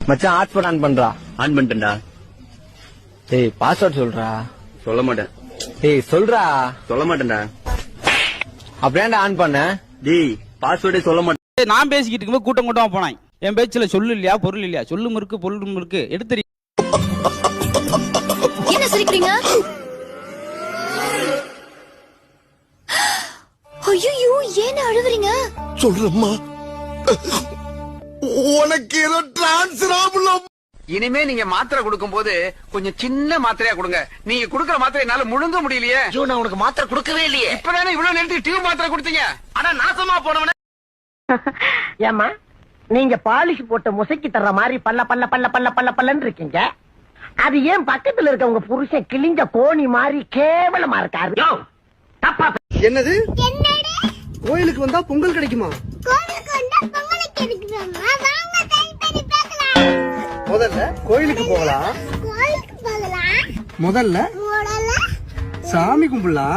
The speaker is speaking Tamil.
மச்சான் ஹாட்ஸ்பாட் ஆன் பண்றா. ஆன் பண்ணிட்டேன்டா. டேய் பாஸ்வேர்ட் சொல்றா. சொல்ல மாட்டேன். டேய் சொல்றா. சொல்ல மாட்டேன்டா. அப்படியேண்டா ஆன் பண்ண. டேய் பாஸ்வேர்டே சொல்ல மாட்டேன். நான் பேசிக்கிட்டு இருக்கும்போது கூட்டம் கூட்டமா போனான். என் பேச்சுல சொல்லு இல்லையா பொருள் இல்லையா, சொல்லும் இருக்கு பொருளும் இருக்கு. எடுத்து என்ன சிரிக்கிறீங்க? ஐயோ ஏன் அழுகுறீங்க? சொல்றம்மா, உனக்கு ஏதோ டிரான்ஸ்ராபுலம். இனிமே நீங்க மாத்திரை கொடுக்கும் போது கொஞ்சம் சின்ன மாத்திரையா கொடுங்க. நீங்க குடுக்கற மாத்திரை என்னால முழுங்க முடியலையே. நான் உனக்கு மாத்திரை கொடுக்கவே இல்லையே. இப்பதானே இவ்வளவு நேரத்துக்கு டியூப் மாத்திரை கொடுத்தீங்க. ஆனா நாசமா போனவன. ஏமா நீங்க பாலிஷ் போட்ட முசைக்கு தர்ற மாதிரி பல்ல பல்ல பல்ல பல்ல பல்ல பல்லன்னு இருக்கீங்க. அது ஏன் பக்கத்துல இருக்க உங்க புருஷன் கிழிஞ்ச கோணி மாதிரி கேவலமா இருக்காரு? தப்பா. என்னது? கோயிலுக்கு வந்தா பொங்கல் கிடைக்குமா? முதல்ல கோயிலுக்கு போகலாம், முதல்ல சாமி கும்பிடலாம்.